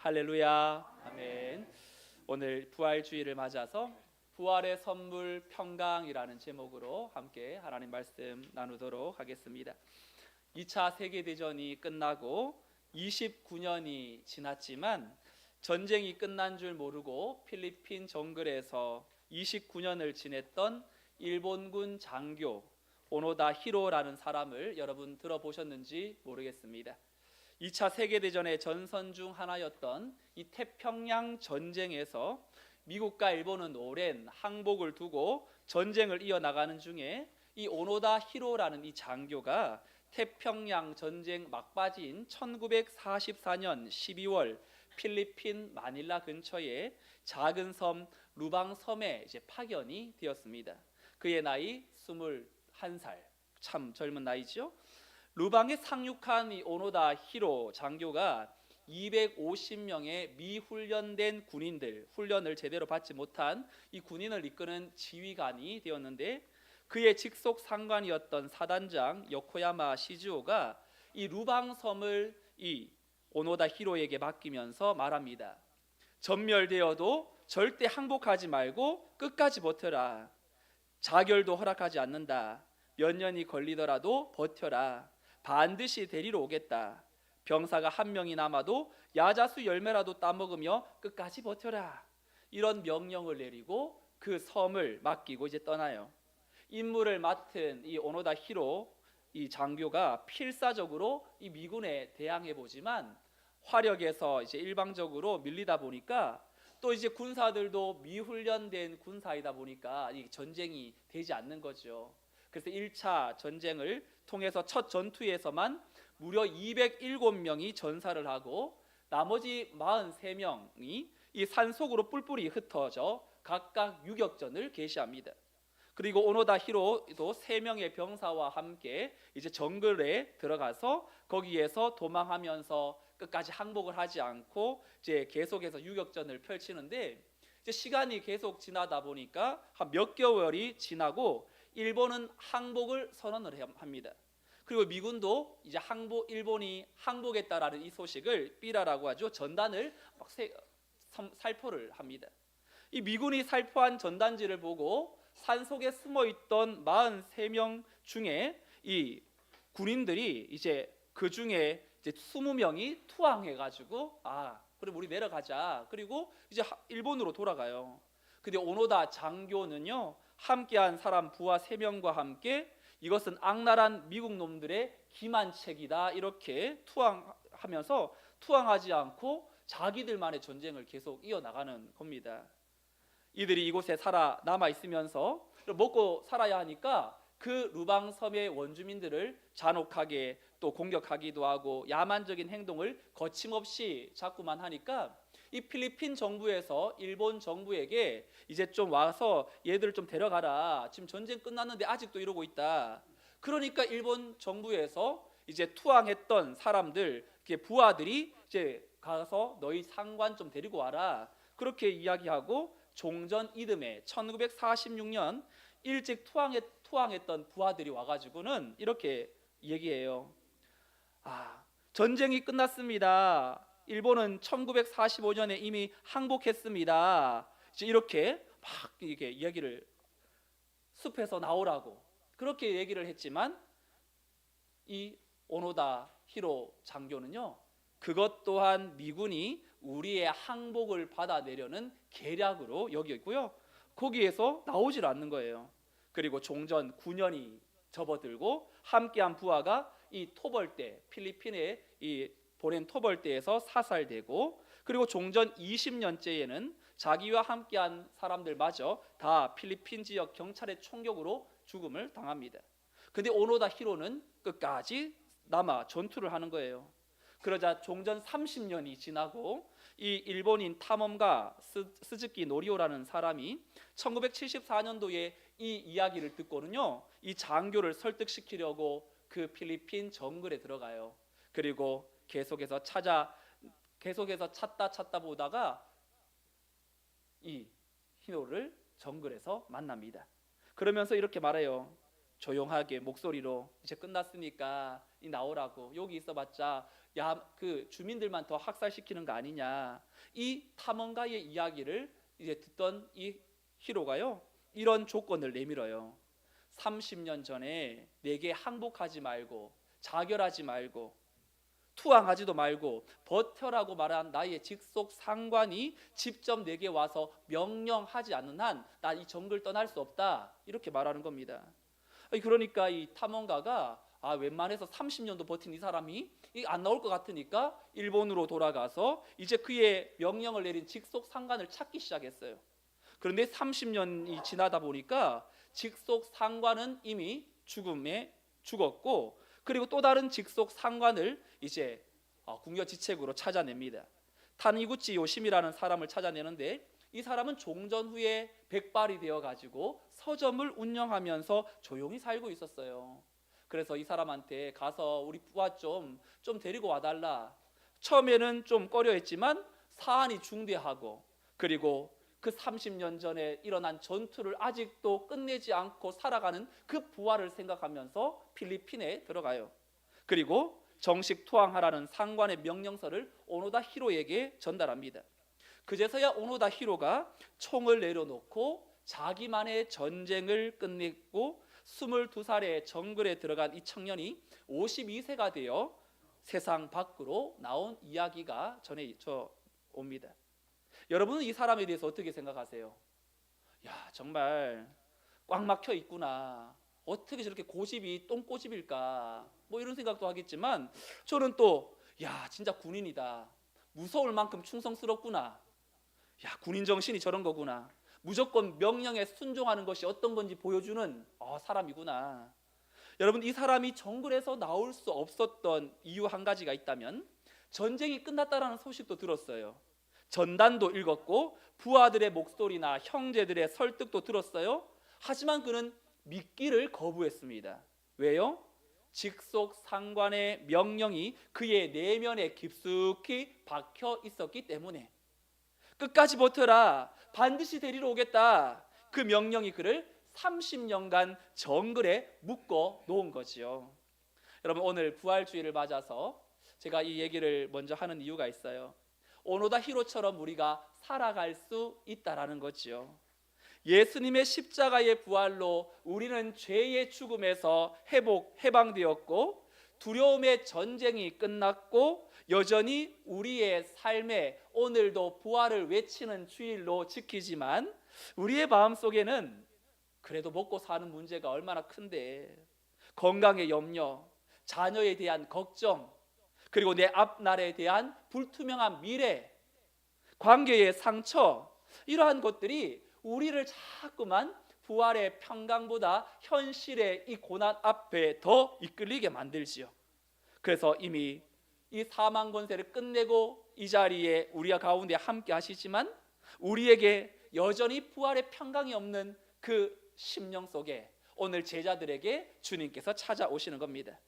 할렐루야. 아멘. 오늘 부활주의를 맞아서 부활의 선물 평강이라는 제목으로 함께 하나님 말씀 나누도록 하겠습니다. 2차 세계대전이 끝나고 29년이 지났지만 전쟁이 끝난 줄 모르고 필리핀 정글에서 29년을 지냈던 일본군 장교 오노다 히로라는 사람을 여러분 들어보셨는지 모르겠습니다. 2차 세계대전의 전선 중 하나였던 이 태평양 전쟁에서 미국과 일본은 오랜 항복을 두고 전쟁을 이어나가는 중에 이 오노다 히로라는 이 장교가 태평양 전쟁 막바지인 1944년 12월 필리핀 마닐라 근처의 작은 섬 루방 섬에 이제 파견이 되었습니다. 그의 나이 21살, 참 젊은 나이죠. 루방에 상륙한 이 오노다 히로 장교가 250명의 미훈련된 군인들, 훈련을 제대로 받지 못한 이 군인을 이끄는 지휘관이 되었는데, 그의 직속 상관이었던 사단장 요코야마 시즈오가 이 루방 섬을 이 오노다 히로에게 맡기면서 말합니다. 전멸되어도 절대 항복하지 말고 끝까지 버텨라. 자결도 허락하지 않는다. 몇 년이 걸리더라도 버텨라. 반드시 데리러 오겠다. 병사가 한 명이 남아도 야자수 열매라도 따먹으며 끝까지 버텨라. 이런 명령을 내리고 그 섬을 맡기고 이제 떠나요. 임무를 맡은 이 오노다 히로 이 장교가 필사적으로 이 미군에 대항해 보지만 화력에서 이제 일방적으로 밀리다 보니까, 또 이제 군사들도 미훈련된 군사이다 보니까 이 전쟁이 되지 않는 거죠. 그래서 1차 전쟁을 통해서 첫 전투에서만 무려 207명이 전사를 하고 나머지 43명이 이 산속으로 뿔뿔이 흩어져 각각 유격전을 개시합니다. 그리고 오노다 히로도 3명의 병사와 함께 이제 정글에 들어가서 거기에서 도망하면서 끝까지 항복을 하지 않고 이제 계속해서 유격전을 펼치는데, 이제 시간이 계속 지나다 보니까 한 몇 개월이 지나고 일본은 항복을 선언을 합니다. 그리고 미군도 이제 일본이 항복했다라는 이 소식을 삐라라고 하죠. 전단을 막 살포를 합니다. 이 미군이 살포한 전단지를 보고 산속에 숨어있던 43명 중에 이 군인들이 이제 그 중에 이제 20명이 투항해가지고 그럼 우리 내려가자. 그리고 이제 일본으로 돌아가요. 근데 오노다 장교는요, 함께한 사람 부하 3명과 함께 이것은 악랄한 미국 놈들의 기만책이다 이렇게 투항하면서 투항하지 않고 자기들만의 전쟁을 계속 이어나가는 겁니다. 이들이 이곳에 남아 있으면서 먹고 살아야 하니까 그 루방 섬의 원주민들을 잔혹하게 또 공격하기도 하고 야만적인 행동을 거침없이 자꾸만 하니까 이 필리핀 정부에서 일본 정부에게 이제 좀 와서 얘들을 좀 데려가라. 지금 전쟁 끝났는데 아직도 이러고 있다. 그러니까 일본 정부에서 이제 투항했던 사람들, 부하들이 이제 가서 너희 상관 좀 데리고 와라. 그렇게 이야기하고 종전 이듬해 1946년 일찍 투항했던 부하들이 와가지고는 이렇게 얘기해요. 전쟁이 끝났습니다. 일본은 1945년에 이미 항복했습니다. 이제 이렇게 막 이게 이야기를 숲에서 나오라고 그렇게 얘기를 했지만, 이 오노다 히로 장교는요, 그것 또한 미군이 우리의 항복을 받아내려는 계략으로 여겼고요, 거기에서 나오질 않는 거예요. 그리고 종전 9년이 접어들고 함께한 부하가 이 토벌대, 필리핀의 이 보낸 토벌대에서 사살되고, 그리고 종전 20년째에는 자기와 함께한 사람들마저 다 필리핀 지역 경찰의 총격으로 죽음을 당합니다. 근데 오노다 히로는 끝까지 남아 전투를 하는 거예요. 그러자 종전 30년이 지나고 이 일본인 탐험가 스즈키 노리오라는 사람이 1974년도에 이 이야기를 듣고는요, 이 장교를 설득시키려고 그 필리핀 정글에 들어가요. 그리고 계속해서 찾다 보다가 이 히로를 정글에서 만납니다. 그러면서 이렇게 말해요. 조용하게 목소리로 이제 끝났으니까 나오라고. 여기 있어봤자 야, 그 주민들만 더 학살시키는 거 아니냐. 이 탐험가의 이야기를 이제 듣던 이 히로가요, 이런 조건을 내밀어요. 30년 전에 내게 항복하지 말고 자결하지 말고 투항하지도 말고 버텨라고 말한 나의 직속 상관이 직접 내게 와서 명령하지 않는 한 나 이 정글 떠날 수 없다, 이렇게 말하는 겁니다. 그러니까 이 탐험가가 웬만해서 30년도 버틴 이 사람이 안 나올 것 같으니까 일본으로 돌아가서 이제 그의 명령을 내린 직속 상관을 찾기 시작했어요. 그런데 30년이 지나다 보니까 직속 상관은 이미 죽음에 죽었고, 그리고 또 다른 직속 상관을 이제 궁여지책으로 찾아냅니다. 타니구치 요심이라는 사람을 찾아내는데, 이 사람은 종전 후에 백발이 되어 가지고 서점을 운영하면서 조용히 살고 있었어요. 그래서 이 사람한테 가서 우리 부하 좀 데리고 와달라. 처음에는 좀 꺼려했지만 사안이 중대하고, 그리고 그 30년 전에 일어난 전투를 아직도 끝내지 않고 살아가는 그 부하를 생각하면서 필리핀에 들어가요. 그리고 정식 투항하라는 상관의 명령서를 오노다 히로에게 전달합니다. 그제서야 오노다 히로가 총을 내려놓고 자기만의 전쟁을 끝냈고, 22살에 정글에 들어간 이 청년이 52세가 되어 세상 밖으로 나온 이야기가 전해져 옵니다. 여러분은 이 사람에 대해서 어떻게 생각하세요? 야, 정말 꽉 막혀 있구나. 어떻게 저렇게 고집이 똥꼬집일까? 뭐 이런 생각도 하겠지만, 저는 또 진짜 군인이다. 무서울 만큼 충성스럽구나. 군인 정신이 저런 거구나. 무조건 명령에 순종하는 것이 어떤 건지 보여주는 사람이구나. 여러분, 이 사람이 정글에서 나올 수 없었던 이유 한 가지가 있다면, 전쟁이 끝났다라는 소식도 들었어요. 전단도 읽었고 부하들의 목소리나 형제들의 설득도 들었어요. 하지만 그는 믿기를 거부했습니다. 왜요? 직속 상관의 명령이 그의 내면에 깊숙이 박혀 있었기 때문에. 끝까지 버텨라, 반드시 데리러 오겠다. 그 명령이 그를 30년간 정글에 묶어 놓은 거지요. 여러분, 오늘 부활주의를 맞아서 제가 이 얘기를 먼저 하는 이유가 있어요. 오노다 히로처럼 우리가 살아갈 수 있다라는 거지요. 예수님의 십자가의 부활로 우리는 죄의 죽음에서 해방되었고, 두려움의 전쟁이 끝났고, 여전히 우리의 삶에 오늘도 부활을 외치는 주일로 지키지만, 우리의 마음속에는 그래도 먹고 사는 문제가 얼마나 큰데, 건강의 염려, 자녀에 대한 걱정, 그리고 내 앞날에 대한 불투명한 미래, 관계의 상처, 이러한 것들이 우리를 자꾸만 부활의 평강보다 현실의 이 고난 앞에 더 이끌리게 만들지요. 그래서 이미 이 사망 권세를 끝내고 이 자리에 우리와 가운데 함께 하시지만, 우리에게 여전히 부활의 평강이 없는 그 심령 속에 오늘 제자들에게 주님께서 찾아오시는 겁니다.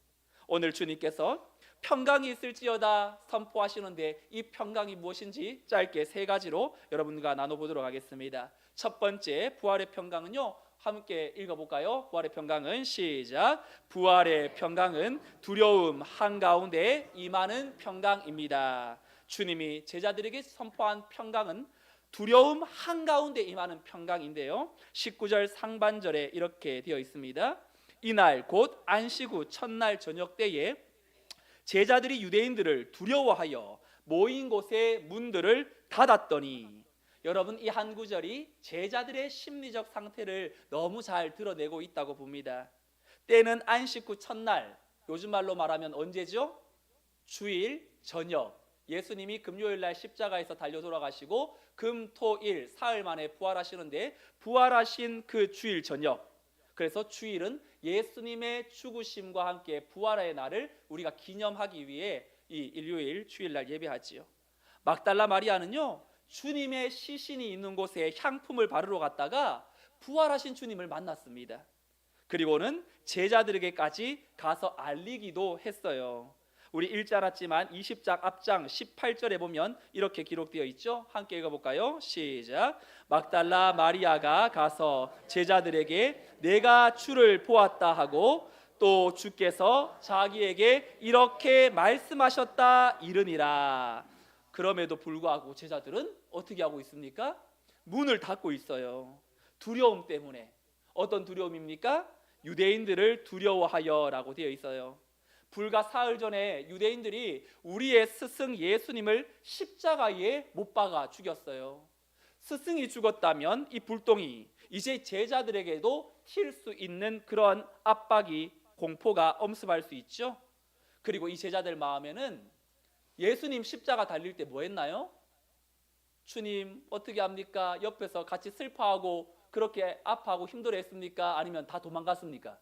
오늘 주님께서 평강이 있을지어다 선포하시는데, 이 평강이 무엇인지 짧게 세 가지로 여러분과 나눠보도록 하겠습니다. 첫 번째, 부활의 평강은요, 함께 읽어볼까요? 부활의 평강은 시작. 부활의 평강은 두려움 한가운데 임하는 평강입니다. 주님이 제자들에게 선포한 평강은 두려움 한가운데 임하는 평강인데요, 19절 상반절에 이렇게 되어 있습니다. 이날 곧 안식 후 첫날 저녁 때에 제자들이 유대인들을 두려워하여 모인 곳의 문들을 닫았더니. 여러분, 이 한 구절이 제자들의 심리적 상태를 너무 잘 드러내고 있다고 봅니다. 때는 안식 후 첫날, 요즘 말로 말하면 언제죠? 주일 저녁. 예수님이 금요일 날 십자가에서 달려 돌아가시고 금, 토, 일 사흘 만에 부활하시는데, 부활하신 그 주일 저녁, 그래서 주일은 예수님의 죽으심과 함께 부활의 날을 우리가 기념하기 위해 이 일요일 주일날 예배하지요. 막달라 마리아는요, 주님의 시신이 있는 곳에 향품을 바르러 갔다가 부활하신 주님을 만났습니다. 그리고는 제자들에게까지 가서 알리기도 했어요. 우리 읽지 않았지만 20장 앞장 18절에 보면 이렇게 기록되어 있죠. 함께 읽어볼까요? 시작. 막달라 마리아가 가서 제자들에게 내가 주를 보았다 하고 또 주께서 자기에게 이렇게 말씀하셨다 이르니라. 그럼에도 불구하고 제자들은 어떻게 하고 있습니까? 문을 닫고 있어요. 두려움 때문에. 어떤 두려움입니까? 유대인들을 두려워하여라고 되어 있어요. 불과 사흘 전에 유대인들이 우리의 스승 예수님을 십자가에 못 박아 죽였어요. 스승이 죽었다면 이 불똥이 이제 제자들에게도 튈 수 있는 그런 압박이, 공포가 엄습할 수 있죠. 그리고 이 제자들 마음에는 예수님 십자가 달릴 때 뭐 했나요? 주님 어떻게 합니까? 옆에서 같이 슬퍼하고 그렇게 아파하고 힘들어했습니까? 아니면 다 도망갔습니까?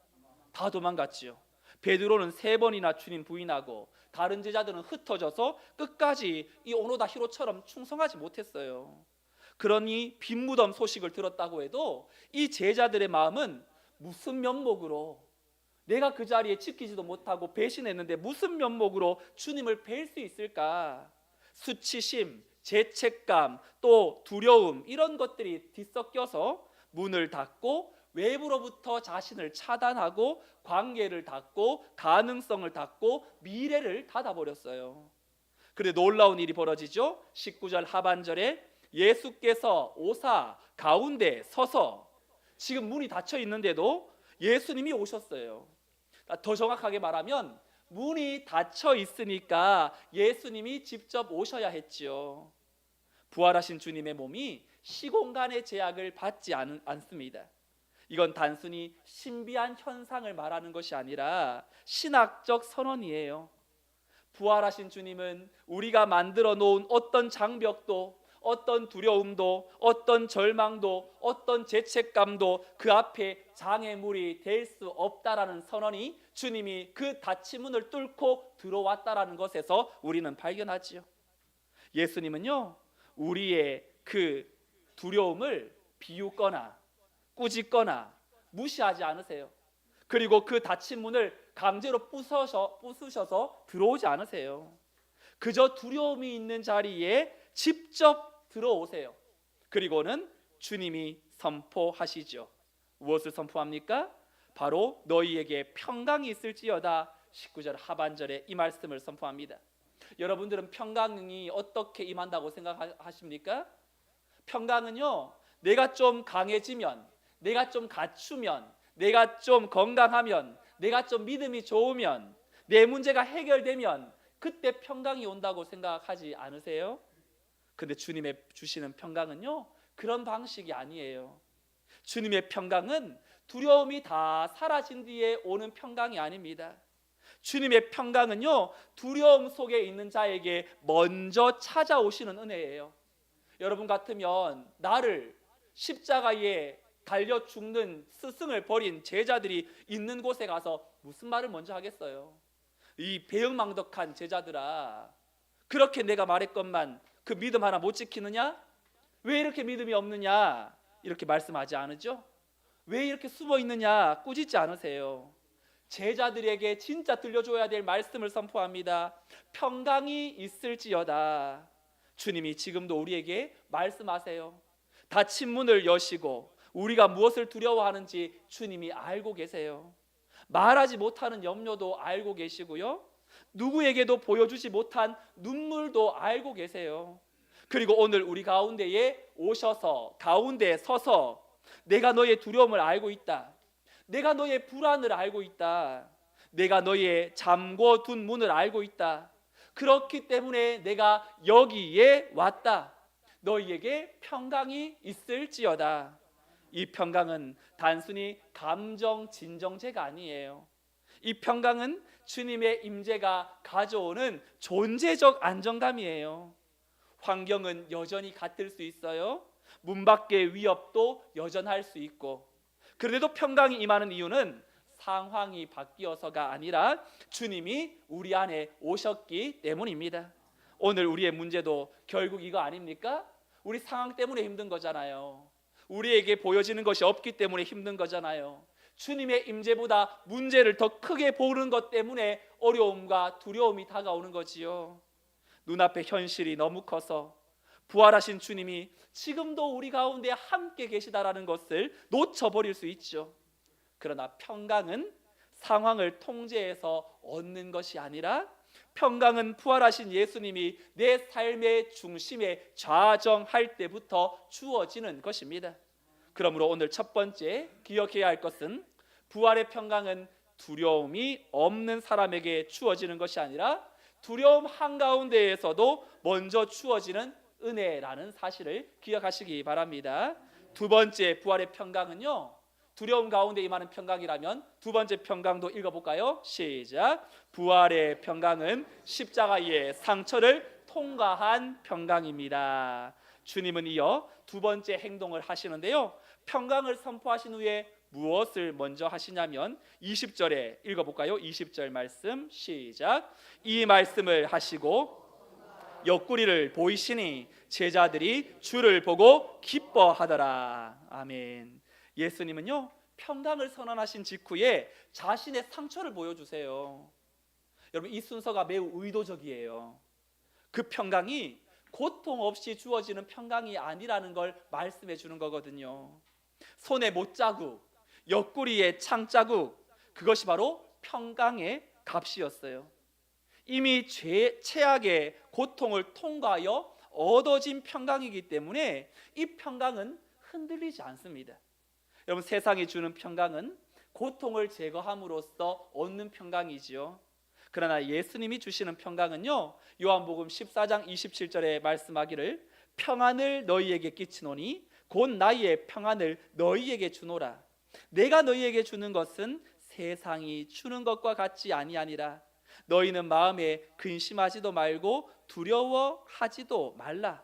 다 도망갔지요. 베드로는 3번이나 주님 부인하고 다른 제자들은 흩어져서 끝까지 이 오노다 히로처럼 충성하지 못했어요. 그러니 빈무덤 소식을 들었다고 해도 이 제자들의 마음은 무슨 면목으로, 내가 그 자리에 지키지도 못하고 배신했는데 무슨 면목으로 주님을 뵐 수 있을까? 수치심, 죄책감, 또 두려움, 이런 것들이 뒤섞여서 문을 닫고 외부로부터 자신을 차단하고 관계를 닫고 가능성을 닫고 미래를 닫아버렸어요. 그런데 놀라운 일이 벌어지죠. 19절 하반절에 예수께서 오사 가운데 서서, 지금 문이 닫혀 있는데도 예수님이 오셨어요. 더 정확하게 말하면 문이 닫혀 있으니까 예수님이 직접 오셔야 했지요. 부활하신 주님의 몸이 시공간의 제약을 받지 않습니다. 이건 단순히 신비한 현상을 말하는 것이 아니라 신학적 선언이에요. 부활하신 주님은 우리가 만들어 놓은 어떤 장벽도, 어떤 두려움도, 어떤 절망도, 어떤 죄책감도 그 앞에 장애물이 될 수 없다라는 선언이 주님이 그 닫힌 문을 뚫고 들어왔다라는 것에서 우리는 발견하지요. 예수님은요, 우리의 그 두려움을 비웃거나 꾸짖거나 무시하지 않으세요. 그리고 그 닫힌 문을 강제로 부수셔서 들어오지 않으세요. 그저 두려움이 있는 자리에 직접 들어오세요. 그리고는 주님이 선포하시죠. 무엇을 선포합니까? 바로 너희에게 평강이 있을지어다. 19절 하반절에 이 말씀을 선포합니다. 여러분들은 평강이 어떻게 임한다고 생각하십니까? 평강은요, 내가 좀 강해지면, 내가 좀 갖추면, 내가 좀 건강하면, 내가 좀 믿음이 좋으면, 내 문제가 해결되면 그때 평강이 온다고 생각하지 않으세요? 근데 주님의 주시는 평강은요, 그런 방식이 아니에요. 주님의 평강은 두려움이 다 사라진 뒤에 오는 평강이 아닙니다. 주님의 평강은요, 두려움 속에 있는 자에게 먼저 찾아오시는 은혜예요. 여러분 같으면 나를 십자가에 달려 죽는 스승을 버린 제자들이 있는 곳에 가서 무슨 말을 먼저 하겠어요? 이 배은망덕한 제자들아, 그렇게 내가 말했건만 그 믿음 하나 못 지키느냐? 왜 이렇게 믿음이 없느냐? 이렇게 말씀하지 않으죠? 왜 이렇게 숨어 있느냐? 꾸짖지 않으세요. 제자들에게 진짜 들려줘야 될 말씀을 선포합니다. 평강이 있을지어다. 주님이 지금도 우리에게 말씀하세요. 닫힌 문을 여시고 우리가 무엇을 두려워하는지 주님이 알고 계세요. 말하지 못하는 염려도 알고 계시고요, 누구에게도 보여주지 못한 눈물도 알고 계세요. 그리고 오늘 우리 가운데에 오셔서 가운데에 서서 내가 너의 두려움을 알고 있다, 내가 너의 불안을 알고 있다, 내가 너의 잠궈둔 문을 알고 있다, 그렇기 때문에 내가 여기에 왔다, 너희에게 평강이 있을지어다. 이 평강은 단순히 감정 진정제가 아니에요. 이 평강은 주님의 임재가 가져오는 존재적 안정감이에요. 환경은 여전히 같을 수 있어요. 문 밖의 위협도 여전할 수 있고, 그래도 평강이 임하는 이유는 상황이 바뀌어서가 아니라 주님이 우리 안에 오셨기 때문입니다. 오늘 우리의 문제도 결국 이거 아닙니까? 우리 상황 때문에 힘든 거잖아요. 우리에게 보여지는 것이 없기 때문에 힘든 거잖아요. 주님의 임재보다 문제를 더 크게 보는 것 때문에 어려움과 두려움이 다가오는 거지요. 눈앞의 현실이 너무 커서 부활하신 주님이 지금도 우리 가운데 함께 계시다라는 것을 놓쳐버릴 수 있죠. 그러나 평강은 상황을 통제해서 얻는 것이 아니라 평강은 부활하신 예수님이 내 삶의 중심에 좌정할 때부터 주어지는 것입니다. 그러므로 오늘 첫 번째 기억해야 할 것은 부활의 평강은 두려움이 없는 사람에게 주어지는 것이 아니라 두려움 한가운데에서도 먼저 주어지는 은혜라는 사실을 기억하시기 바랍니다. 두 번째 부활의 평강은요, 두려움 가운데 임하는 평강이라면 두 번째 평강도 읽어볼까요? 시작. 부활의 평강은 십자가의 상처를 통과한 평강입니다. 주님은 이어 두 번째 행동을 하시는데요, 평강을 선포하신 후에 무엇을 먼저 하시냐면 20절에 읽어볼까요? 20절 말씀 시작. 이 말씀을 하시고 옆구리를 보이시니 제자들이 주를 보고 기뻐하더라. 아멘. 예수님은요, 평강을 선언하신 직후에 자신의 상처를 보여주세요. 여러분, 이 순서가 매우 의도적이에요. 그 평강이 고통 없이 주어지는 평강이 아니라는 걸 말씀해 주는 거거든요. 손에 못자국, 옆구리에 창자국, 그것이 바로 평강의 값이었어요. 이미 최악의 고통을 통과하여 얻어진 평강이기 때문에 이 평강은 흔들리지 않습니다. 여러분, 세상이 주는 평강은 고통을 제거함으로써 얻는 평강이지요. 그러나 예수님이 주시는 평강은요, 요한복음 14장 27절에 말씀하기를 평안을 너희에게 끼치노니 곧 나의 평안을 너희에게 주노라. 내가 너희에게 주는 것은 세상이 주는 것과 같지 아니하니라. 너희는 마음에 근심하지도 말고 두려워하지도 말라.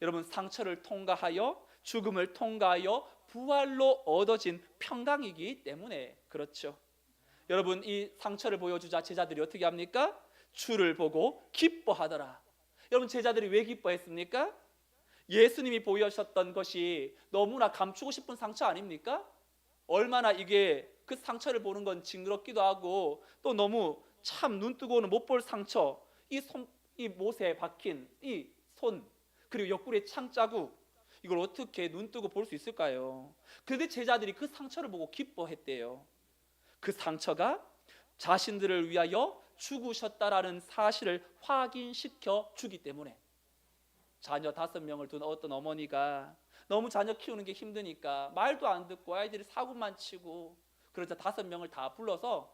여러분, 상처를 통과하여 죽음을 통과하여 부활로 얻어진 평강이기 때문에 그렇죠. 여러분, 이 상처를 보여주자 제자들이 어떻게 합니까? 주를 보고 기뻐하더라. 여러분, 제자들이 왜 기뻐했습니까? 예수님이 보여주셨던 것이 너무나 감추고 싶은 상처 아닙니까? 얼마나 이게 그 상처를 보는 건 징그럽기도 하고 또 너무 참 눈 뜨고는 못 볼 상처, 이 못에 박힌 이 손, 그리고 옆구리에 창자국, 이걸 어떻게 눈 뜨고 볼 수 있을까요? 그런데 제자들이 그 상처를 보고 기뻐했대요. 그 상처가 자신들을 위하여 죽으셨다라는 사실을 확인시켜 주기 때문에. 자녀 5명을 둔 어떤 어머니가 너무 자녀 키우는 게 힘드니까 말도 안 듣고 아이들이 사고만 치고, 그러자 5명을 다 불러서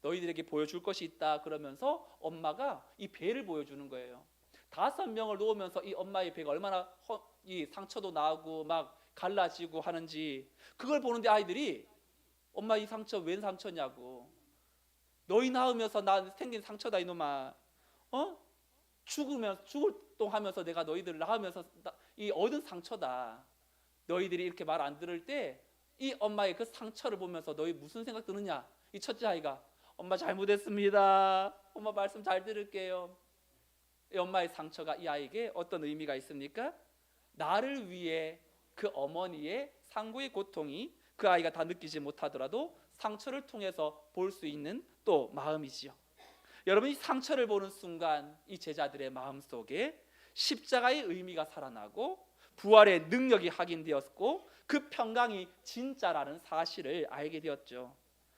너희들에게 보여줄 것이 있다 그러면서 엄마가 이 배를 보여주는 거예요. 5명을 놓으면서 이 엄마의 배가 얼마나 이 상처도 나고 막 갈라지고 하는지, 그걸 보는데 아이들이 엄마 이 상처 웬 상처냐고, 너희 낳으면서 나 생긴 상처다 이놈아, 죽을 똥 하면서 내가 너희들을 낳으면서 이 얻은 상처다. 너희들이 이렇게 말 안 들을 때 이 엄마의 그 상처를 보면서 너희 무슨 생각 드느냐? 이 첫째 아이가 엄마 잘못했습니다. 엄마 말씀 잘 들을게요. 이 엄마의 상처가 이 아이에게 어떤 의미가 있습니까? 나를 위해 그 어머니의 상고의 고통이 그 아이가 다 느끼지 못하더라도 상처를 통해서 볼 수 있는 또 마음이지요. 여러분, 이 상처를 보는 순간 이 제자들의 마음속에 십자가의 의미가 살아나고 부활의 능력이 확인되었고 그 평강이 진짜라는 사실을 알게 되었죠.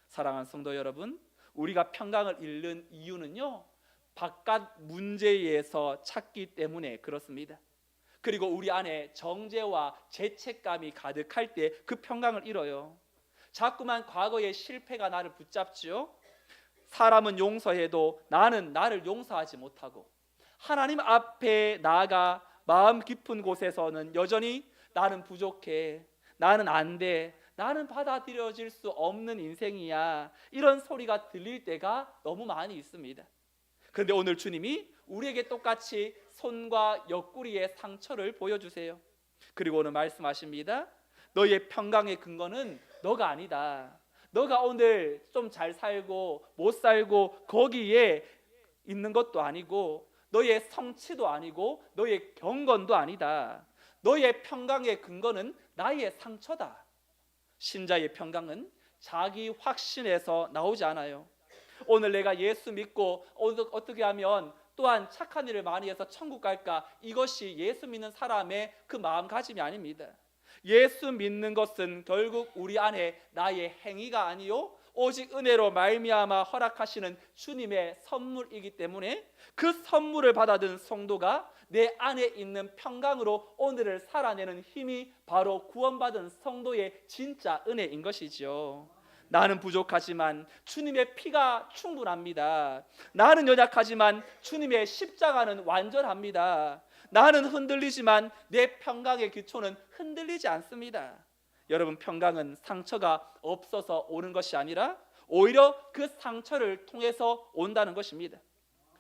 사랑하는 성도 여러분, 우리가 평강을 잃는 이유는요, 바깥 문제에서 찾기 때문에 그렇습니다. 그리고 우리 안에 정죄와 죄책감이 가득할 때 그 평강을 잃어요. 자꾸만 과거의 실패가 나를 붙잡지요. 사람은 용서해도 나는 나를 용서하지 못하고, 하나님 앞에 나아가 마음 깊은 곳에서는 여전히 나는 부족해, 나는 안 돼, 나는 받아들여질 수 없는 인생이야, 이런 소리가 들릴 때가 너무 많이 있습니다. 그런데 오늘 주님이 우리에게 똑같이 손과 옆구리의 상처를 보여주세요. 그리고 오늘 말씀하십니다. 너의 평강의 근거는 너가 아니다. 너가 오늘 좀 잘 살고 못 살고 거기에 있는 것도 아니고, 너의 성취도 아니고 너의 경건도 아니다. 너의 평강의 근거는 나의 상처다. 신자의 평강은 자기 확신에서 나오지 않아요. 오늘 내가 예수 믿고 어떻게 하면 또한 착한 일을 많이 해서 천국 갈까, 이것이 예수 믿는 사람의 그 마음가짐이 아닙니다. 예수 믿는 것은 결국 우리 안에 나의 행위가 아니요 오직 은혜로 말미암아 허락하시는 주님의 선물이기 때문에 그 선물을 받아든 성도가 내 안에 있는 평강으로 오늘을 살아내는 힘이 바로 구원받은 성도의 진짜 은혜인 것이죠. 나는 부족하지만 주님의 피가 충분합니다. 나는 연약하지만 주님의 십자가는 완전합니다. 나는 흔들리지만 내 평강의 기초는 흔들리지 않습니다. 여러분, 평강은 상처가 없어서 오는 것이 아니라 오히려 그 상처를 통해서 온다는 것입니다.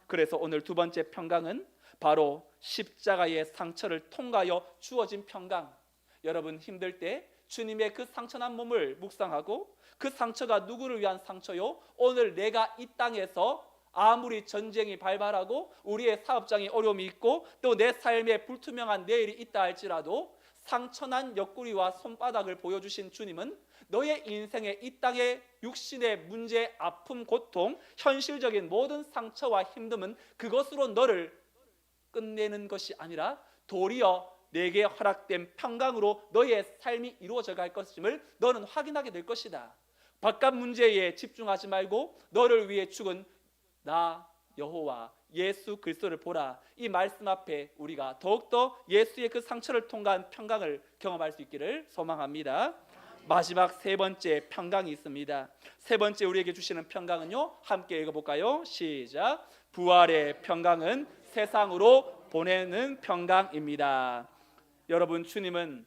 그래서 오늘 두 번째 평강은 바로 십자가의 상처를 통하여 주어진 평강. 여러분, 힘들 때 주님의 그 상처난 몸을 묵상하고 그 상처가 누구를 위한 상처요? 오늘 내가 이 땅에서 아무리 전쟁이 발발하고 우리의 사업장에 어려움이 있고 또 내 삶에 불투명한 내일이 있다 할지라도 상처난 옆구리와 손바닥을 보여주신 주님은 너의 인생의 이 땅의 육신의 문제, 아픔, 고통, 현실적인 모든 상처와 힘듦은 그것으로 너를 끝내는 것이 아니라 도리어 내게 허락된 평강으로 너의 삶이 이루어져 갈 것임을 너는 확인하게 될 것이다. 바깥 문제에 집중하지 말고 너를 위해 죽은 나 여호와 예수 그리스도를 보라. 이 말씀 앞에 우리가 더욱더 예수의 그 상처를 통한 평강을 경험할 수 있기를 소망합니다. 마지막 세 번째 평강이 있습니다. 세 번째 우리에게 주시는 평강은요, 함께 읽어볼까요? 시작. 부활의 평강은 세상으로 보내는 평강입니다. 여러분, 주님은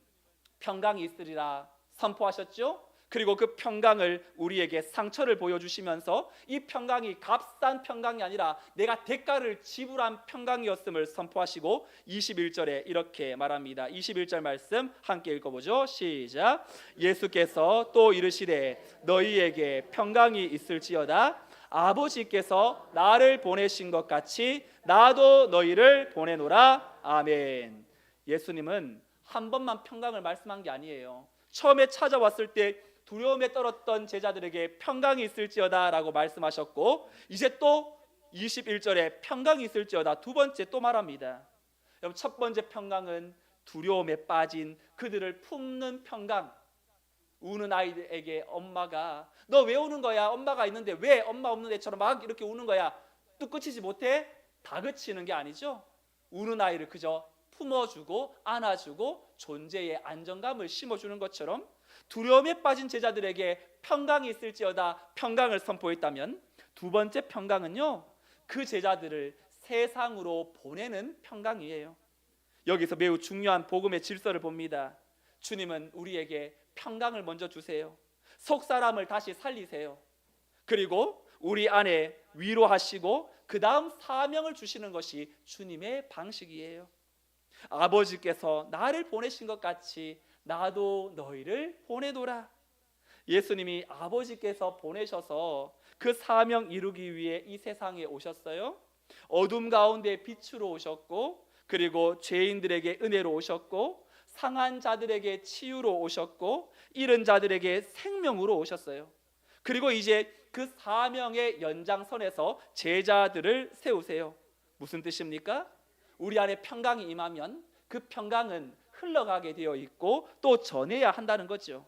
평강이 있으리라 선포하셨죠? 그리고 그 평강을 우리에게 상처를 보여주시면서 이 평강이 값싼 평강이 아니라 내가 대가를 지불한 평강이었음을 선포하시고 21절에 이렇게 말합니다. 21절 말씀 함께 읽어보죠. 시작. 예수께서 또 이르시되 너희에게 평강이 있을지어다. 아버지께서 나를 보내신 것 같이 나도 너희를 보내노라. 아멘. 예수님은 한 번만 평강을 말씀한 게 아니에요. 처음에 찾아왔을 때 두려움에 떨었던 제자들에게 평강이 있을지어다 라고 말씀하셨고, 이제 또 21절에 평강이 있을지어다 두 번째 또 말합니다. 여러분, 첫 번째 평강은 두려움에 빠진 그들을 품는 평강. 우는 아이들에게 엄마가 너 왜 우는 거야? 엄마가 있는데 왜 엄마 없는 애처럼 막 이렇게 우는 거야? 또 끝이지 못해? 다그치는 게 아니죠. 우는 아이를 그저 품어주고 안아주고 존재의 안정감을 심어주는 것처럼 두려움에 빠진 제자들에게 평강이 있을지어다 평강을 선포했다면, 두 번째 평강은요, 그 제자들을 세상으로 보내는 평강이에요. 여기서 매우 중요한 복음의 질서를 봅니다. 주님은 우리에게 평강을 먼저 주세요. 속 사람을 다시 살리세요. 그리고 우리 안에 위로하시고 그 다음 사명을 주시는 것이 주님의 방식이에요. 아버지께서 나를 보내신 것 같이 나도 너희를 보내노라. 예수님이 아버지께서 보내셔서 그 사명 이루기 위해 이 세상에 오셨어요. 어둠 가운데 빛으로 오셨고, 그리고 죄인들에게 은혜로 오셨고, 상한 자들에게 치유로 오셨고, 잃은 자들에게 생명으로 오셨어요. 그리고 이제 그 사명의 연장선에서 제자들을 세우세요. 무슨 뜻입니까? 우리 안에 평강이 임하면 그 평강은 흘러가게 되어 있고 또 전해야 한다는 거죠.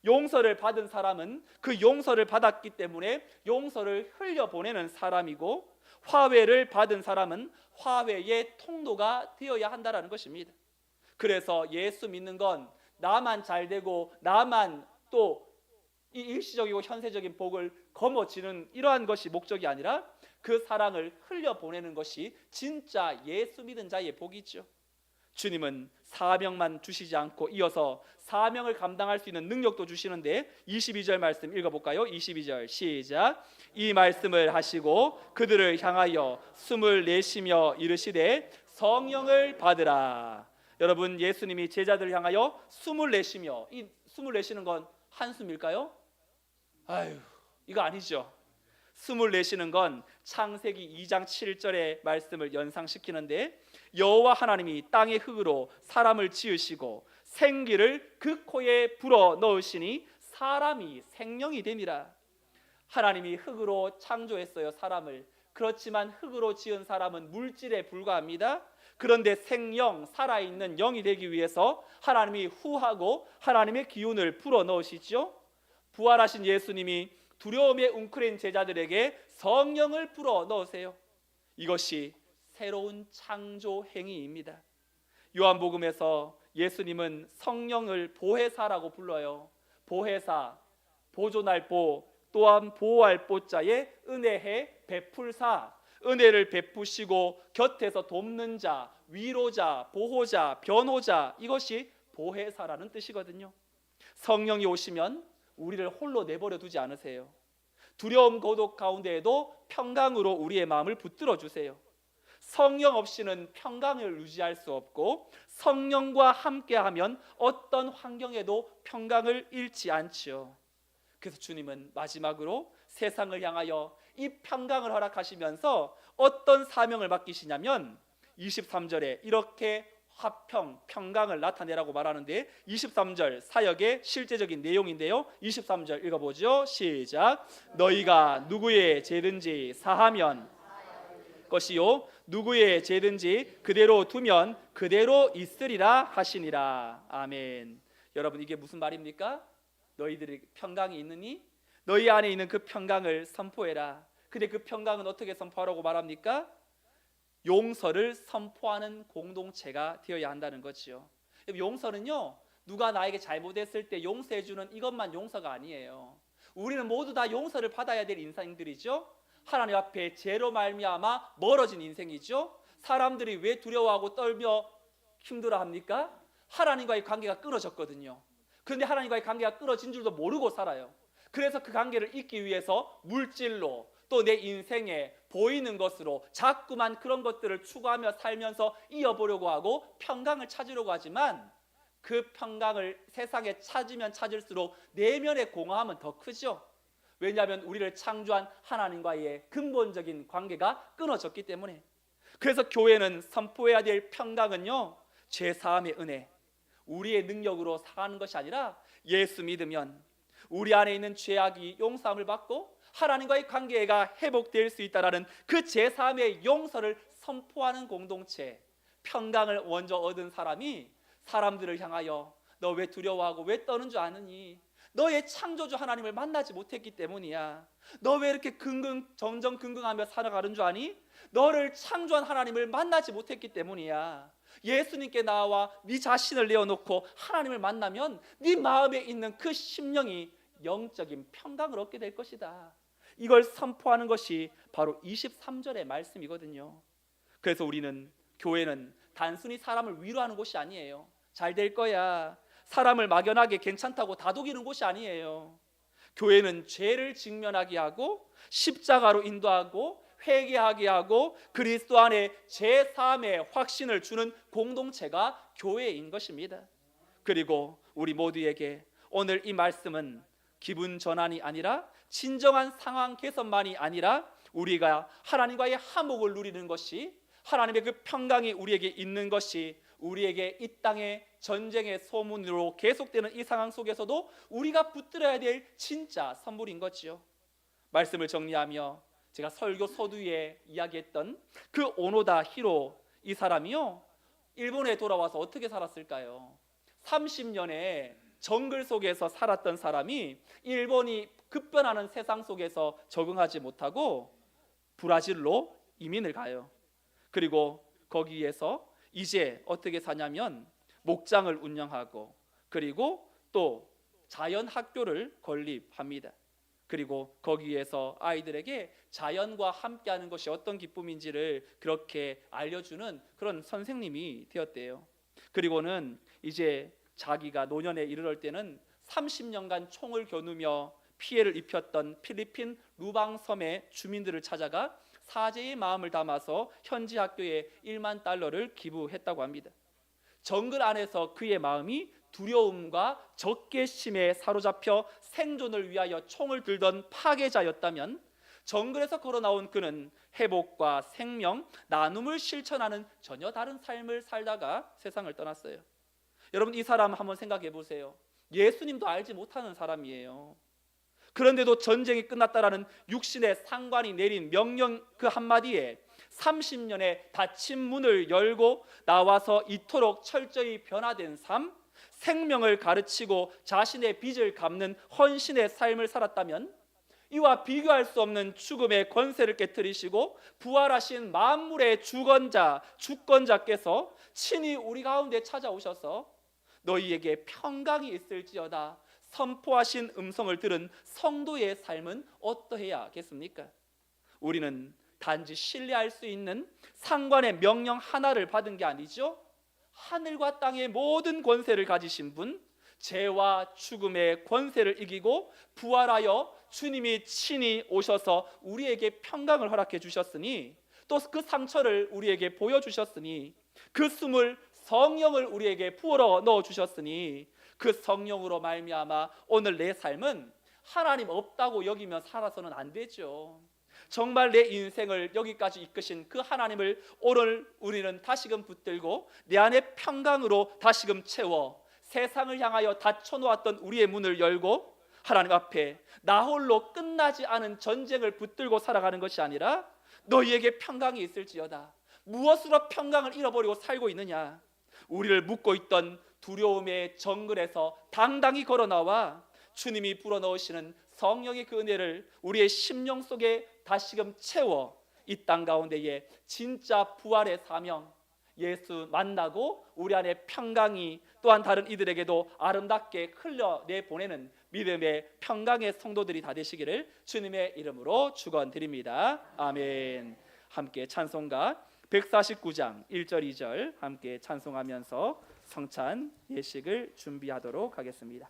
용서를 받은 사람은 그 용서를 받았기 때문에 용서를 흘려보내는 사람이고, 화해를 받은 사람은 화해의 통로가 되어야 한다는 것입니다. 그래서 예수 믿는 건 나만 잘 되고 나만 또 이 일시적이고 현세적인 복을 거머쥐는 이러한 것이 목적이 아니라 그 사랑을 흘려보내는 것이 진짜 예수 믿은 자의 복이죠. 주님은 사명만 주시지 않고 이어서 사명을 감당할 수 있는 능력도 주시는데 22절 말씀 읽어볼까요? 22절 시작. 이 말씀을 하시고 그들을 향하여 숨을 내쉬며 이르시되 성령을 받으라. 여러분, 예수님이 제자들을 향하여 숨을 내쉬며, 이 숨을 내쉬는 건 한숨일까요? 아유, 이거 아니죠. 숨을 내쉬는 건 창세기 2장 7절의 말씀을 연상시키는데, 여호와 하나님이 땅의 흙으로 사람을 지으시고 생기를 그 코에 불어 넣으시니 사람이 생명이 됨이라. 하나님이 흙으로 창조했어요, 사람을. 그렇지만 흙으로 지은 사람은 물질에 불과합니다. 그런데 생명, 살아있는 영이 되기 위해서 하나님이 후하고 하나님의 기운을 불어 넣으시죠. 부활하신 예수님이 두려움에 웅크린 제자들에게 성령을 불어 넣으세요. 이것이 새로운 창조 행위입니다. 요한복음에서 예수님은 성령을 보혜사라고 불러요. 보혜사, 보존할 보, 또한 보호할 보자에 은혜해 베풀사, 은혜를 베푸시고 곁에서 돕는 자, 위로자, 보호자, 변호자, 이것이 보혜사라는 뜻이거든요. 성령이 오시면 우리를 홀로 내버려 두지 않으세요. 두려움 고독 가운데에도 평강으로 우리의 마음을 붙들어 주세요. 성령 없이는 평강을 유지할 수 없고, 성령과 함께하면 어떤 환경에도 평강을 잃지 않지요. 그래서 주님은 마지막으로 세상을 향하여 이 평강을 허락하시면서 어떤 사명을 맡기시냐면 23절에 이렇게 화평, 평강을 나타내라고 말하는데, 23절 사역의 실제적인 내용인데요. 23절 읽어보죠. 시작. 너희가 누구의 죄든지 사하면 것이요 누구의 죄든지 그대로 두면 그대로 있으리라 하시니라. 아멘. 여러분, 이게 무슨 말입니까? 너희들이 평강이 있느니 너희 안에 있는 그 평강을 선포해라. 근데 그 평강은 어떻게 선포하라고 말합니까? 용서를 선포하는 공동체가 되어야 한다는 거지요. 용서는요, 누가 나에게 잘못했을 때 용서해주는 이것만 용서가 아니에요. 우리는 모두 다 용서를 받아야 될 인생들이죠. 하나님 앞에 죄로 말미암아 멀어진 인생이죠. 사람들이 왜 두려워하고 떨며 힘들어합니까? 하나님과의 관계가 끊어졌거든요. 그런데 하나님과의 관계가 끊어진 줄도 모르고 살아요. 그래서 그 관계를 잇기 위해서 물질로, 또 내 인생에 보이는 것으로 자꾸만 그런 것들을 추구하며 살면서 이어보려고 하고 평강을 찾으려고 하지만, 그 평강을 세상에 찾으면 찾을수록 내면의 공허함은 더 크죠. 왜냐하면 우리를 창조한 하나님과의 근본적인 관계가 끊어졌기 때문에. 그래서 교회는 선포해야 될 평강은요, 죄사함의 은혜, 우리의 능력으로 사는 것이 아니라 예수 믿으면 우리 안에 있는 죄악이 용서함을 받고 하나님과의 관계가 회복될 수 있다라는 그 죄사함의 용서를 선포하는 공동체, 평강을 먼저 얻은 사람이 사람들을 향하여 너 왜 두려워하고 왜 떠는 줄 아느니? 너의 창조주 하나님을 만나지 못했기 때문이야. 너 왜 이렇게 정정긍긍하며 살아가는 줄 아니? 너를 창조한 하나님을 만나지 못했기 때문이야. 예수님께 나와 네 자신을 내어놓고 하나님을 만나면 네 마음에 있는 그 심령이 영적인 평강을 얻게 될 것이다. 이걸 선포하는 것이 바로 23절의 말씀이거든요. 그래서 우리는, 교회는 단순히 사람을 위로하는 곳이 아니에요. 잘 될 거야, 사람을 막연하게 괜찮다고 다독이는 곳이 아니에요. 교회는 죄를 직면하게 하고 십자가로 인도하고 회개하게 하고 그리스도 안에 제3의 확신을 주는 공동체가 교회인 것입니다. 그리고 우리 모두에게 오늘 이 말씀은 기분 전환이 아니라 진정한 상황 개선만이 아니라 우리가 하나님과의 화목을 누리는 것이, 하나님의 그 평강이 우리에게 있는 것이, 우리에게 이 땅의 전쟁의 소문으로 계속되는 이 상황 속에서도 우리가 붙들어야 될 진짜 선물인 거지요. 말씀을 정리하며 제가 설교 서두에 이야기했던 그 오노다 히로, 이 사람이요, 일본에 돌아와서 어떻게 살았을까요? 30년의 정글 속에서 살았던 사람이 일본이 급변하는 세상 속에서 적응하지 못하고 브라질로 이민을 가요. 그리고 거기에서 이제 어떻게 사냐면 목장을 운영하고, 그리고 또 자연 학교를 건립합니다. 그리고 거기에서 아이들에게 자연과 함께하는 것이 어떤 기쁨인지를 그렇게 알려주는 그런 선생님이 되었대요. 그리고는 이제 자기가 노년에 이르를 때는 30년간 총을 겨누며 피해를 입혔던 필리핀 루방 섬의 주민들을 찾아가 사죄의 마음을 담아서 현지 학교에 1만 달러를 기부했다고 합니다. 정글 안에서 그의 마음이 두려움과 적개심에 사로잡혀 생존을 위하여 총을 들던 파괴자였다면, 정글에서 걸어나온 그는 회복과 생명, 나눔을 실천하는 전혀 다른 삶을 살다가 세상을 떠났어요. 여러분, 이 사람 한번 생각해 보세요. 예수님도 알지 못하는 사람이에요. 그런데도 전쟁이 끝났다라는 육신의 상관이 내린 명령 그 한마디에 30년의 닫힌 문을 열고 나와서 이토록 철저히 변화된 삶, 생명을 가르치고 자신의 빚을 갚는 헌신의 삶을 살았다면, 이와 비교할 수 없는 죽음의 권세를 깨뜨리시고 부활하신 만물의 주권자께서 친히 우리 가운데 찾아오셔서 너희에게 평강이 있을지어다 선포하신 음성을 들은 성도의 삶은 어떠해야겠습니까? 우리는 단지 신뢰할 수 있는 상관의 명령 하나를 받은 게 아니죠. 하늘과 땅의 모든 권세를 가지신 분, 죄와 죽음의 권세를 이기고 부활하여 주님이 친히 오셔서 우리에게 평강을 허락해 주셨으니, 또 그 상처를 우리에게 보여주셨으니, 그 숨을 성령을 우리에게 부어 넣어 주셨으니, 그 성령으로 말미암아 오늘 내 삶은 하나님 없다고 여기며 살아서는 안 되죠. 정말 내 인생을 여기까지 이끄신 그 하나님을 오늘 우리는 다시금 붙들고 내 안에 평강으로 다시금 채워 세상을 향하여 닫혀놓았던 우리의 문을 열고 하나님 앞에 나 홀로 끝나지 않은 전쟁을 붙들고 살아가는 것이 아니라 너희에게 평강이 있을지어다. 무엇으로 평강을 잃어버리고 살고 있느냐? 우리를 묶고 있던 두려움의 정글에서 당당히 걸어나와 주님이 불어넣으시는 성령의 그 은혜를 우리의 심령 속에 다시금 채워 이 땅 가운데에 진짜 부활의 사명, 예수 만나고 우리 안에 평강이 또한 다른 이들에게도 아름답게 흘려내보내는 믿음의 평강의 성도들이 다 되시기를 주님의 이름으로 축원드립니다. 아멘. 함께 찬송가 149장 1절 2절 함께 찬송하면서 성찬 예식을 준비하도록 하겠습니다.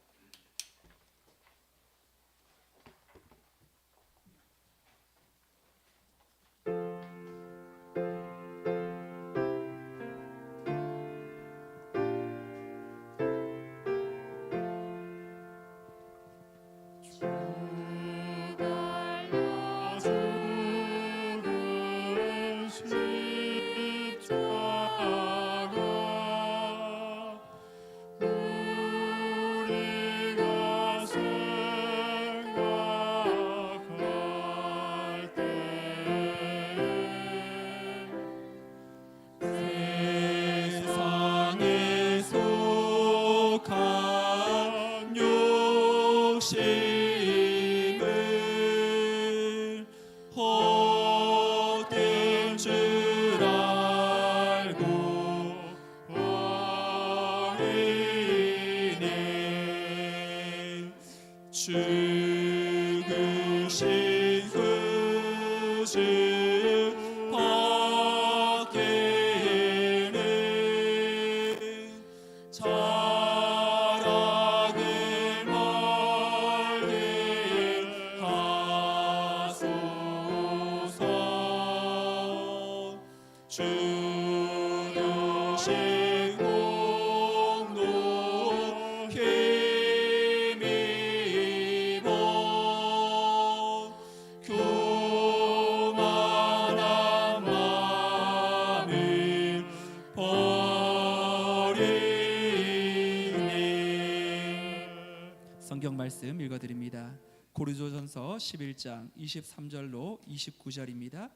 성경 말씀 읽어드립니다. 고린도전서 11장 23절로 29절입니다.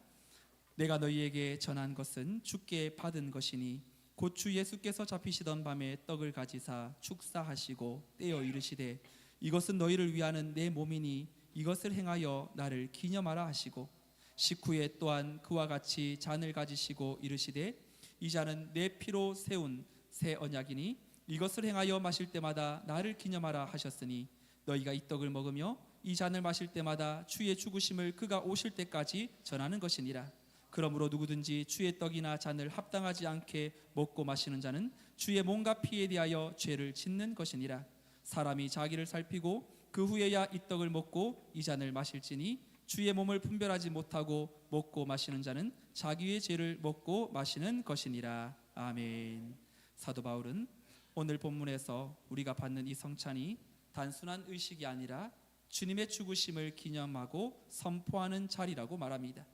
내가 너희에게 전한 것은 주께 받은 것이니 곧 주 예수께서 잡히시던 밤에 떡을 가지사 축사하시고 떼어 이르시되 이것은 너희를 위하는 내 몸이니 이것을 행하여 나를 기념하라 하시고 식후에 또한 그와 같이 잔을 가지시고 이르시되 이 잔은 내 피로 세운 새 언약이니 이것을 행하여 마실 때마다 나를 기념하라 하셨으니 너희가 이 떡을 먹으며 이 잔을 마실 때마다 주의 죽으심을 그가 오실 때까지 전하는 것이니라. 그러므로 누구든지 주의 떡이나 잔을 합당하지 않게 먹고 마시는 자는 주의 몸과 피에 대하여 죄를 짓는 것이니라. 사람이 자기를 살피고 그 후에야 이 떡을 먹고 이 잔을 마실지니 주의 몸을 분별하지 못하고 먹고 마시는 자는 자기의 죄를 먹고 마시는 것이니라. 아멘. 사도 바울은 오늘 본문에서 우리가 받는 이 성찬이 단순한 의식이 아니라 주님의 죽으심을 기념하고 선포하는 자리라고 말합니다.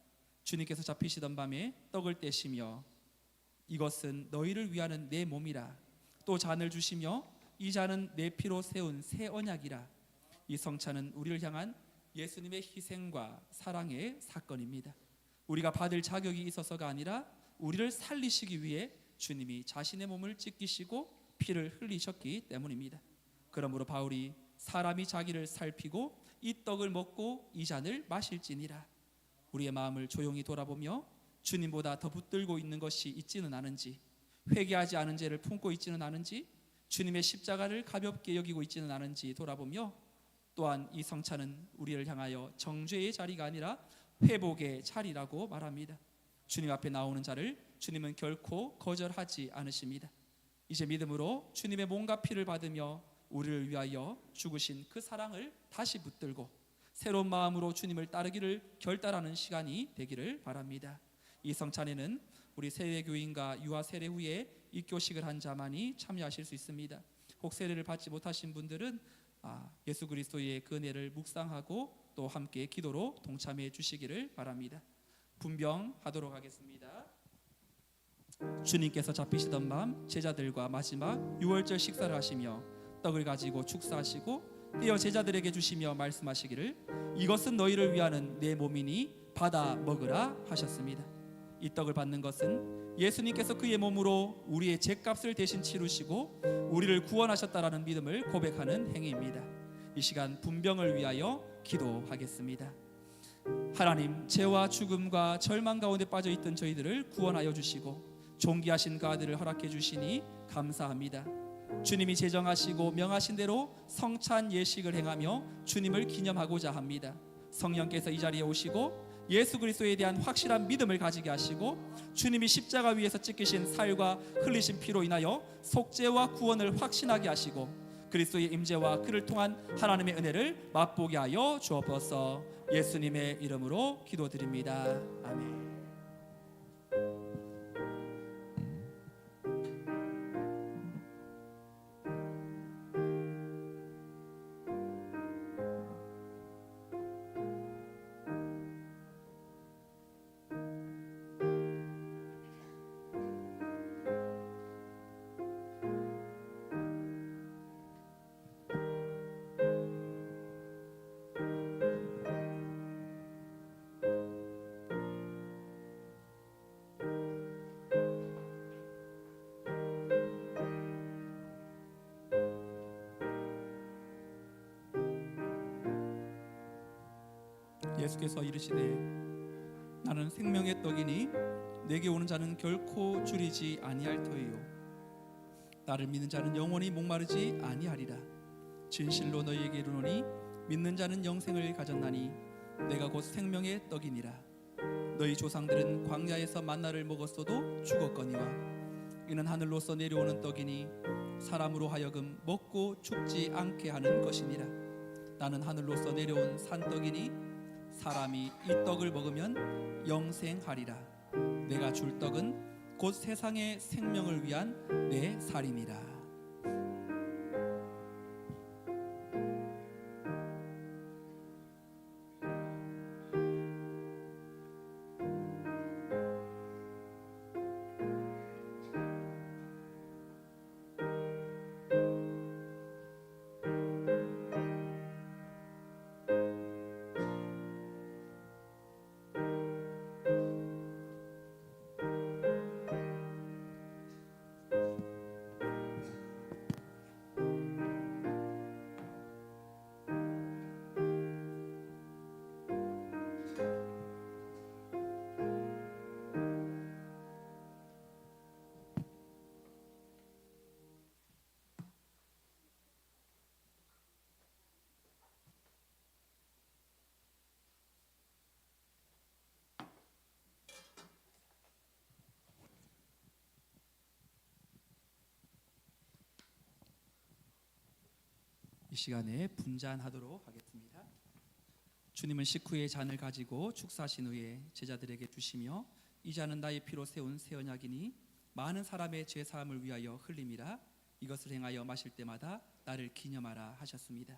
주님께서 잡히시던 밤에 떡을 떼시며 이것은 너희를 위하는 내 몸이라, 또 잔을 주시며 이 잔은 내 피로 세운 새 언약이라. 이 성찬은 우리를 향한 예수님의 희생과 사랑의 사건입니다. 우리가 받을 자격이 있어서가 아니라 우리를 살리시기 위해 주님이 자신의 몸을 찢기시고 피를 흘리셨기 때문입니다. 그러므로 바울이 사람이 자기를 살피고 이 떡을 먹고 이 잔을 마실지니라. 우리의 마음을 조용히 돌아보며 주님보다 더 붙들고 있는 것이 있지는 않은지, 회개하지 않은 죄를 품고 있지는 않은지, 주님의 십자가를 가볍게 여기고 있지는 않은지 돌아보며, 또한 이 성찬은 우리를 향하여 정죄의 자리가 아니라 회복의 자리라고 말합니다. 주님 앞에 나오는 자를 주님은 결코 거절하지 않으십니다. 이제 믿음으로 주님의 몸과 피를 받으며 우리를 위하여 죽으신 그 사랑을 다시 붙들고 새로운 마음으로 주님을 따르기를 결단하는 시간이 되기를 바랍니다. 이 성찬에는 우리 세례교인과 유아 세례 후에 입교식을 한 자만이 참여하실 수 있습니다. 혹 세례를 받지 못하신 분들은 예수 그리스도의 그 은혜를 묵상하고 또 함께 기도로 동참해 주시기를 바랍니다. 분병하도록 하겠습니다. 주님께서 잡히시던 밤 제자들과 마지막 유월절 식사를 하시며 떡을 가지고 축사하시고 떼어 제자들에게 주시며 말씀하시기를 이것은 너희를 위하는 내 몸이니 받아 먹으라 하셨습니다. 이 떡을 받는 것은 예수님께서 그의 몸으로 우리의 죄값을 대신 치르시고 우리를 구원하셨다라는 믿음을 고백하는 행위입니다. 이 시간 분병을 위하여 기도하겠습니다. 하나님, 죄와 죽음과 절망 가운데 빠져있던 저희들을 구원하여 주시고 존귀하신 그 아들을 허락해 주시니 감사합니다. 주님이 제정하시고 명하신 대로 성찬 예식을 행하며 주님을 기념하고자 합니다. 성령께서 이 자리에 오시고 예수 그리스도에 대한 확실한 믿음을 가지게 하시고 주님이 십자가 위에서 찢기신 살과 흘리신 피로 인하여 속죄와 구원을 확신하게 하시고 그리스도의 임재와 그를 통한 하나님의 은혜를 맛보게 하여 주옵소서. 예수님의 이름으로 기도드립니다. 아멘. 예수께서 이르시되 나는 생명의 떡이니 내게 오는 자는 결코 줄이지 아니할 터이요 나를 믿는 자는 영원히 목마르지 아니하리라. 진실로 너희에게 이르노니 믿는 자는 영생을 가졌나니 내가 곧 생명의 떡이니라. 너희 조상들은 광야에서 만나를 먹었어도 죽었거니와 이는 하늘로서 내려오는 떡이니 사람으로 하여금 먹고 죽지 않게 하는 것이니라. 나는 하늘로서 내려온 산떡이니 사람이 이 떡을 먹으면 영생하리라. 내가 줄 떡은 곧 세상의 생명을 위한 내 살이니라. 이 시간에 분잔하도록 하겠습니다. 주님은 식후에 잔을 가지고 축사하신 후에 제자들에게 주시며 이 잔은 나의 피로 세운 새 언약이니 많은 사람의 죄 사함을 위하여 흘림이라. 이것을 행하여 마실 때마다 나를 기념하라 하셨습니다.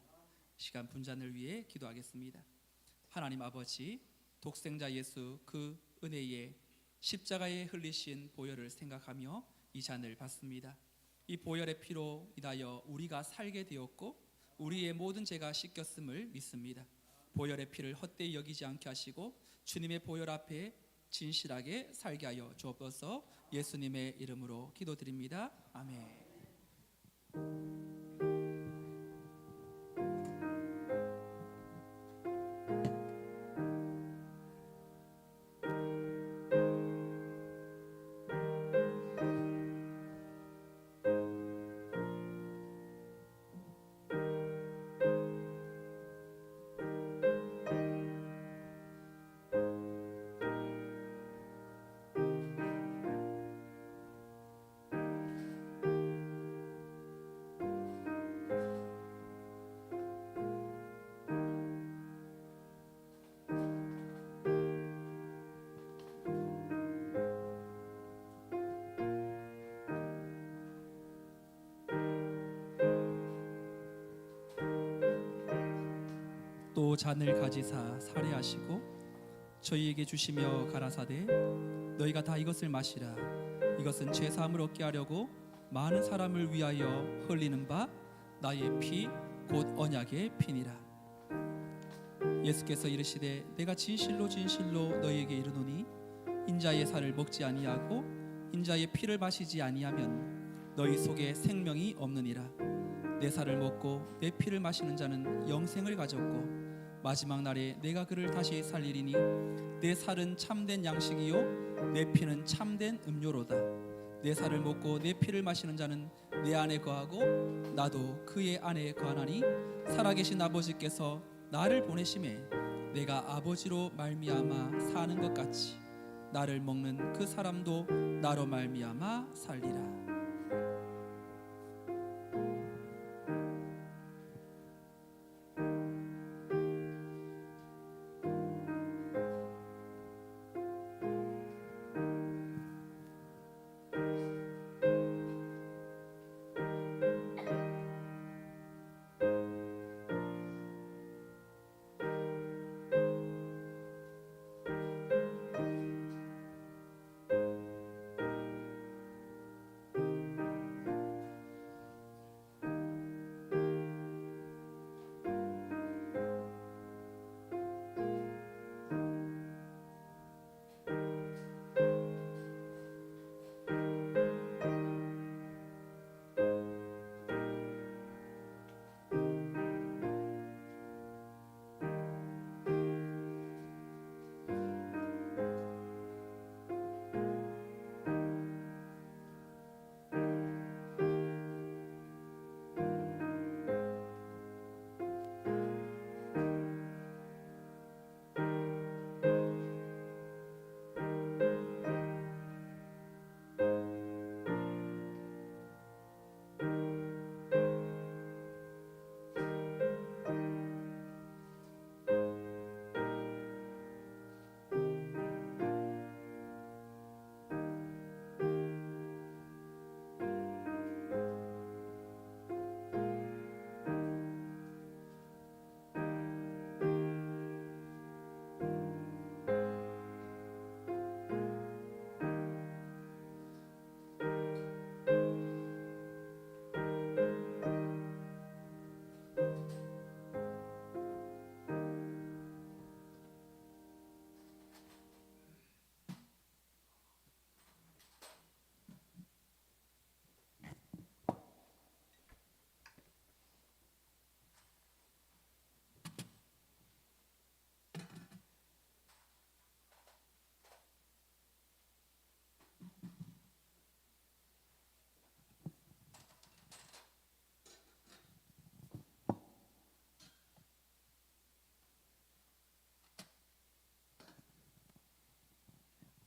시간 분잔을 위해 기도하겠습니다. 하나님 아버지, 독생자 예수 그 은혜의 십자가에 흘리신 보혈을 생각하며 이 잔을 받습니다. 이 보혈의 피로 인하여 우리가 살게 되었고 우리의 모든 죄가 씻겼음을 믿습니다. 보혈의 피를 헛되이 여기지 않게 하시고 주님의 보혈 앞에 진실하게 살게 하여 주옵소서. 예수님의 이름으로 기도드립니다. 아멘. 또 잔을 가지사 살해하시고 저희에게 주시며 가라사대 너희가 다 이것을 마시라. 이것은 죄 사함을 얻게 하려고 많은 사람을 위하여 흘리는 바 나의 피 곧 언약의 피니라. 예수께서 이르시되 내가 진실로 진실로 너희에게 이르노니 인자의 살을 먹지 아니하고 인자의 피를 마시지 아니하면 너희 속에 생명이 없느니라. 내 살을 먹고 내 피를 마시는 자는 영생을 가졌고 마지막 날에 내가 그를 다시 살리리니 내 살은 참된 양식이요 내 피는 참된 음료로다. 내 살을 먹고 내 피를 마시는 자는 내 안에 거하고 나도 그의 안에 거하나니 살아계신 아버지께서 나를 보내심에 내가 아버지로 말미암아 사는 것 같이 나를 먹는 그 사람도 나로 말미암아 살리라.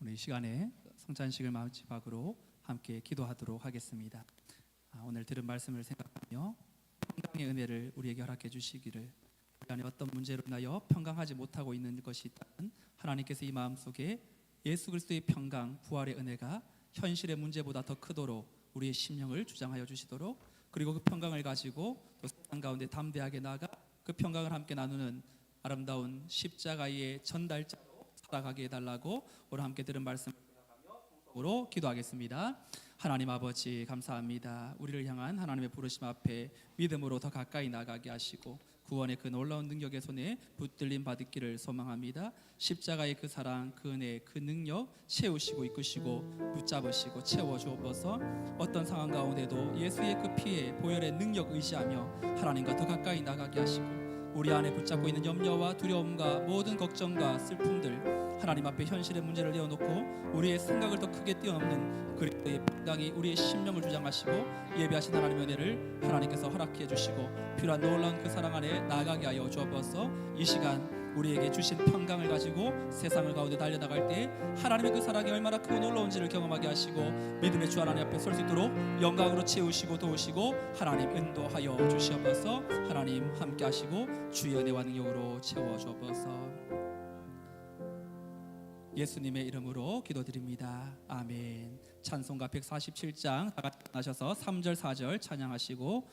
오늘 이 시간에 성찬식을 마지막으로 함께 기도하도록 하겠습니다. 오늘 들은 말씀을 생각하며 평강의 은혜를 우리에게 허락해 주시기를, 우리 안에 어떤 문제로 인하여 평강하지 못하고 있는 것이 있다면 하나님께서 이 마음속에 예수 그리스도의 평강, 부활의 은혜가 현실의 문제보다 더 크도록 우리의 심령을 주장하여 주시도록, 그리고 그 평강을 가지고 또 세상 가운데 담대하게 나아가 그 평강을 함께 나누는 아름다운 십자가의 전달자로 살아가게 해달라고 오늘 함께 들은 말씀을 으로 기도하겠습니다. 하나님 아버지 감사합니다. 우리를 향한 하나님의 부르심 앞에 믿음으로 더 가까이 나가게 하시고 구원의 그 놀라운 능력의 손에 붙들림 받기를 소망합니다. 십자가의 그 사랑, 그 은혜, 그 능력 채우시고 이끄시고 붙잡으시고 채워주옵소서. 어떤 상황 가운데도 예수의 그 피에 보혈의 능력 의지하며 하나님과 더 가까이 나가게 하시고 우리 안에 붙잡고 있는 염려와 두려움과 모든 걱정과 슬픔들 하나님 앞에 현실의 문제를 내어놓고 우리의 생각을 더 크게 뛰어넘는 그리스도의 평강이 우리의 심령을 주장하시고 예배하신 하나님의 은혜를 하나님께서 허락해 주시고 필요한 놀라운 그 사랑 안에 나아가게 하여 주옵소서. 이 시간 우리에게 주신 평강을 가지고 세상을 가운데 달려나갈 때 하나님의 그 사랑이 얼마나 크고 놀라운지를 경험하게 하시고 믿음의 주 하나님 앞에 설 수 있도록 영광으로 채우시고 도우시고 하나님 인도하여 주시옵소서. 하나님 함께 하시고 주의 은혜와 능력으로 채워 주옵소서. 예수님의 이름으로 기도드립니다. 아멘. 찬송가 147장 다 같이 나셔서 3절 4절 찬양하시고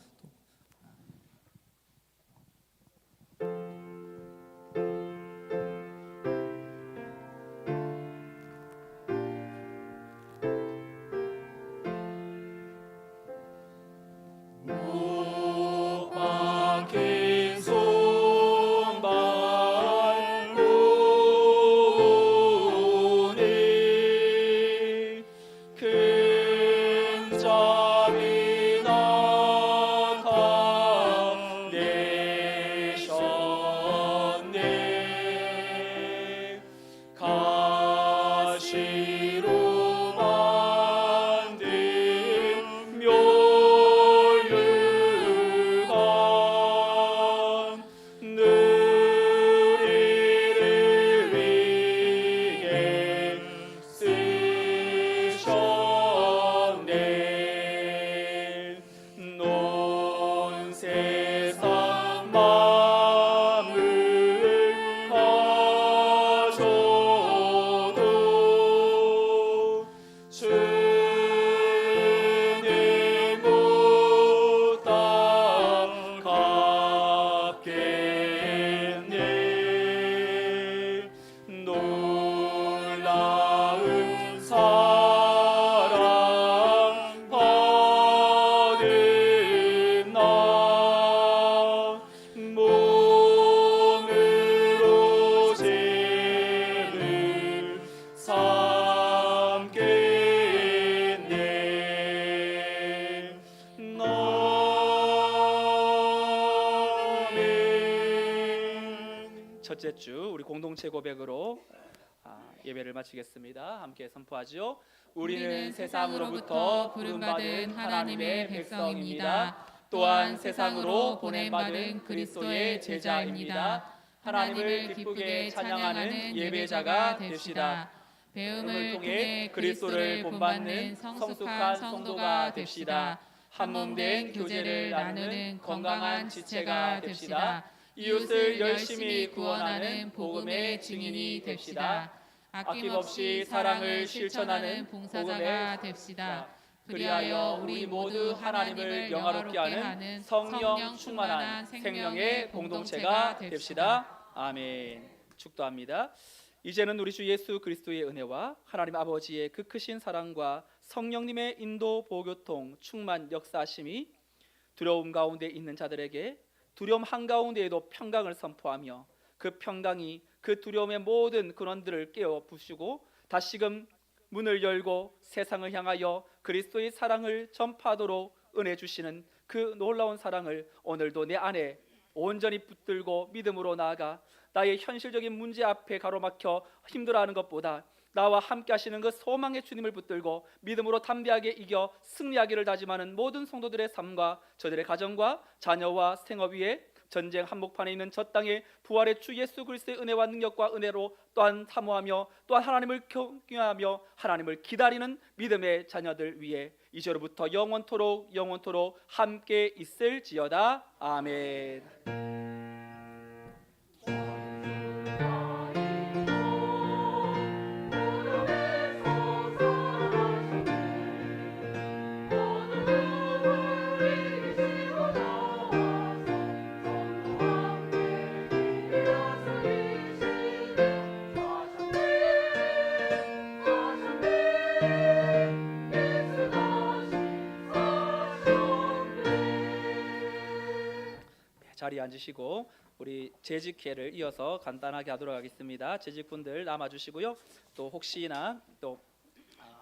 첫째 주 우리 공동체 고백으로 예배를 마치겠습니다. 함께 선포하지요. 우리는 세상으로부터 부름받은 하나님의 백성입니다. 또한 세상으로 보냄받은 그리스도의 제자입니다. 하나님을 기쁘게 찬양하는 예배자가 됩시다. 배움을 통해 그리스도를 본받는 성숙한 성도가 됩시다. 한몸된 교제를 나누는 건강한 지체가 됩시다. 이웃을 열심히 구원하는 복음의 증인이 됩시다. 아낌없이 사랑을 실천하는 봉사자가 됩시다. 그리하여 우리 모두 하나님을 영화롭게 하는 성령 충만한 생명의 공동체가 됩시다. 아멘. 축도합니다. 이제는 우리 주 예수 그리스도의 은혜와 하나님 아버지의 그 크신 사랑과 성령님의 인도 보교통 충만 역사하심이 두려움 가운데 있는 자들에게 두려움 한가운데에도 평강을 선포하며 그 평강이 그 두려움의 모든 근원들을 깨어 부수고 다시금 문을 열고 세상을 향하여 그리스도의 사랑을 전파하도록 은혜 주시는 그 놀라운 사랑을 오늘도 내 안에 온전히 붙들고 믿음으로 나아가 나의 현실적인 문제 앞에 가로막혀 힘들어하는 것보다 나와 함께 하시는 그 소망의 주님을 붙들고 믿음으로 담대하게 이겨 승리하기를 다짐하는 모든 성도들의 삶과 저들의 가정과 자녀와 생업 위에 전쟁 한복판에 있는 저 땅에 부활의 주 예수 그리스도의 은혜와 능력과 은혜로 또한 사모하며 또한 하나님을 경외하며 하나님을 기다리는 믿음의 자녀들 위해 이제로부터 영원토록 함께 있을지어다. 아멘. 자리에 앉으시고 우리 재직회를 이어서 간단하게 하도록 하겠습니다. 재직분들 남아주시고요. 또 혹시나 또